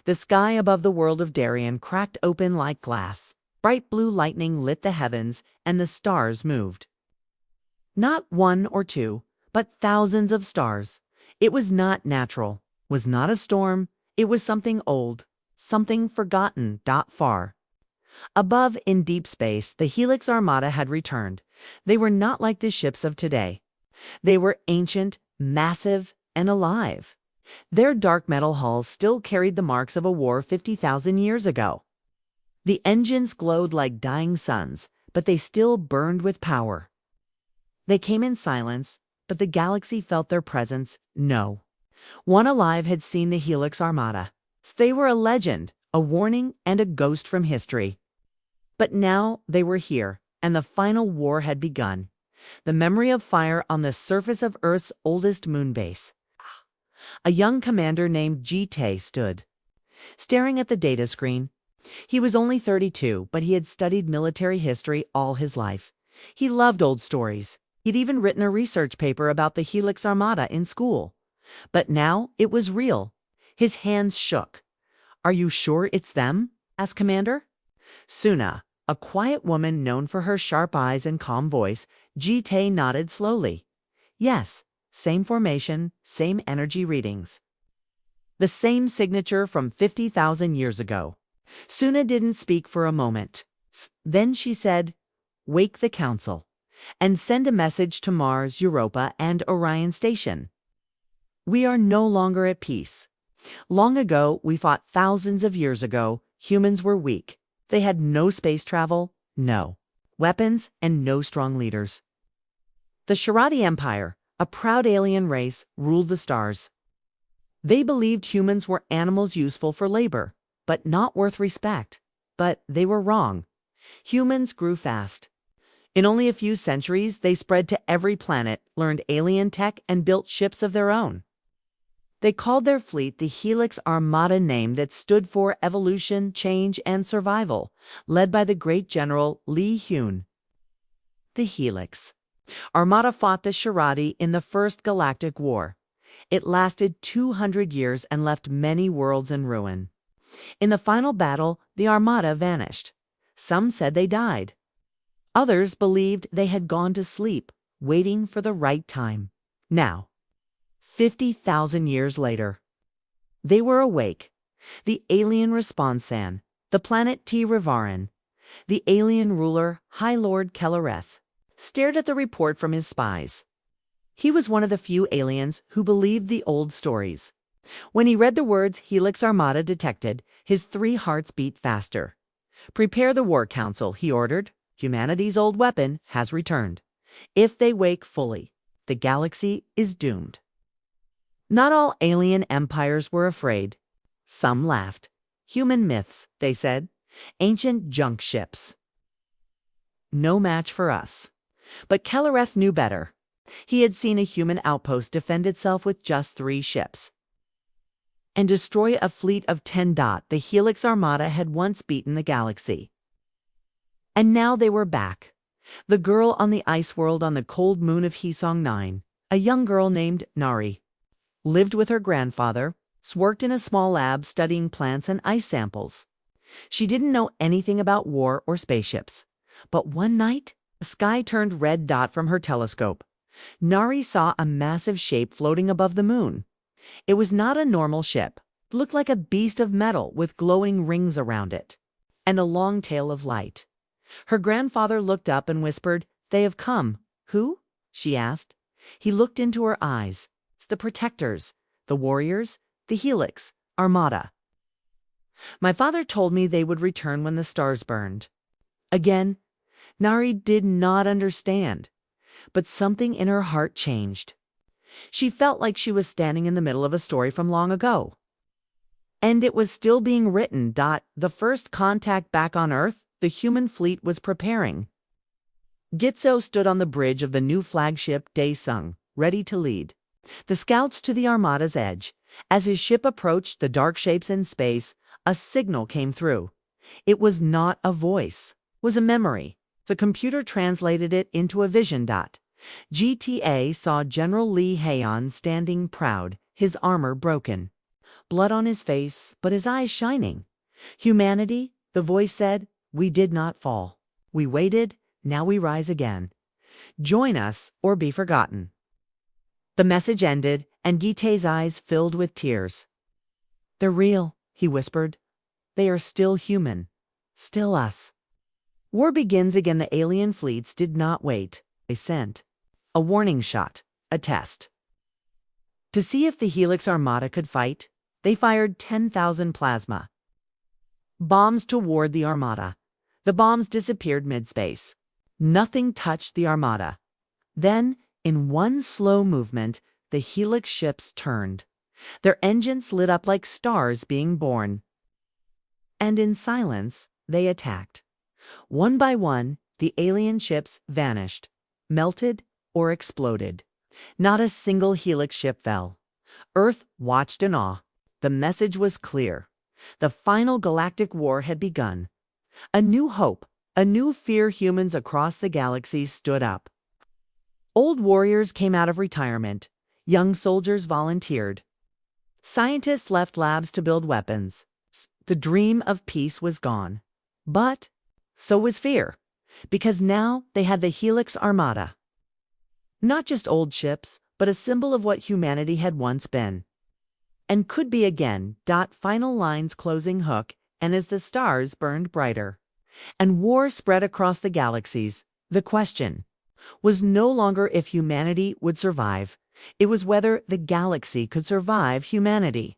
The sky above the world of Darien cracked open like glass. Bright blue lightning lit the heavens, and the stars moved. Not one or two, but thousands of stars. It was not natural, was not a storm. It was something old, something forgotten. Far above in deep space, the Helix Armada had returned. They were not like the ships of today. They were ancient, massive, and alive. Their dark metal hulls still carried the marks of a war 50,000 years ago. The engines glowed like dying suns, but they still burned with power. They came in silence, but the galaxy felt their presence. No one alive had seen the Helix Armada. They were a legend, a warning, and a ghost from history. But now they were here, and the final war had begun. The memory of fire on the surface of Earth's oldest moon base. A young commander named Ji-tae stood, staring at the data screen. He was only 32, but he had studied military history all his life. He loved old stories. He'd even written a research paper about the Helix Armada in school. But now it was real. His hands shook. "Are you sure it's them?" asked Commander Suna, a quiet woman known for her sharp eyes and calm voice. Ji-tae nodded slowly. "Yes, same formation, same energy readings. The same signature from 50,000 years ago." Suna didn't speak for a moment. Then she said, "Wake the council, and send a message to Mars, Europa, and Orion Station. We are no longer at peace. Long ago, we fought thousands of years ago. Humans were weak. They had no space travel, no weapons, and no strong leaders. The Sharadi Empire, a proud alien race, ruled the stars. They believed humans were animals useful for labor, but not worth respect. But they were wrong. Humans grew fast. In only a few centuries, they spread to every planet, learned alien tech, and built ships of their own. They called their fleet the Helix Armada, name that stood for evolution, change, and survival, led by the great general Lee Hyun. The Helix Armada fought the Sharadi in the First Galactic War. It lasted 200 years and left many worlds in ruin. In the final battle, the Armada vanished. Some said they died. Others believed they had gone to sleep, waiting for the right time. Now, 50,000 years later, they were awake. The alien Responsan, the planet T-Rivaran, the alien ruler, High Lord Kellereth, stared at the report from his spies. He was one of the few aliens who believed the old stories. When he read the words Helix Armada detected, his 3 hearts beat faster. "Prepare the War Council," he ordered. "Humanity's old weapon has returned. If they wake fully, the galaxy is doomed." Not all alien empires were afraid. Some laughed. "Human myths," they said. "Ancient junk ships. No match for us." But Kellereth knew better. He had seen a human outpost defend itself with just 3 ships and destroy a fleet of 10. The Helix Armada had once beaten the galaxy. And now they were back. The girl on the ice world on the cold moon of Hisong 9, a young girl named Nari, lived with her grandfather, worked in a small lab studying plants and ice samples. She didn't know anything about war or spaceships. But one night, the sky turned red from her telescope. Nari saw a massive shape floating above the moon. It was not a normal ship. It looked like a beast of metal with glowing rings around it and a long tail of light. Her grandfather looked up and whispered, "They have come." "Who?" she asked. He looked into her eyes. "It's the protectors, the warriors, the Helix Armada. My father told me they would return when the stars burned." Again, Nari did not understand, but something in her heart changed. She felt like she was standing in the middle of a story from long ago. And it was still being written. The first contact back on Earth, the human fleet was preparing. Gitzo stood on the bridge of the new flagship Daesung, ready to lead the scouts to the Armada's edge. As his ship approached the dark shapes in space, a signal came through. It was not a voice, it was a memory. The computer translated it into a vision. GTA saw General Lee Haeon standing proud, his armor broken. blood on his face, but his eyes shining. "Humanity," the voice said, "we did not fall. We waited, now we rise again. Join us or be forgotten." The message ended, and Ji-tae's eyes filled with tears. "They're real," he whispered. "They are still human. Still us." War begins again. The alien fleets did not wait. They sent a warning shot, a test. To see if the Helix Armada could fight, they fired 10,000 plasma bombs toward the Armada. The bombs disappeared mid-space. Nothing touched the Armada. Then, in one slow movement, the Helix ships turned. Their engines lit up like stars being born. And in silence, they attacked. One by one, the alien ships vanished, melted, or exploded. Not a single Helix ship fell. Earth watched in awe. The message was clear. The final galactic war had begun. A new hope, a new fear. Humans across the galaxy stood up. Old warriors came out of retirement. Young soldiers volunteered. Scientists left labs to build weapons. The dream of peace was gone. But so was fear, because now they had the Helix Armada. Not just old ships, but a symbol of what humanity had once been. And could be again. Final lines closing hook, and as the stars burned brighter, and war spread across the galaxies, the question was no longer if humanity would survive. It was whether the galaxy could survive humanity.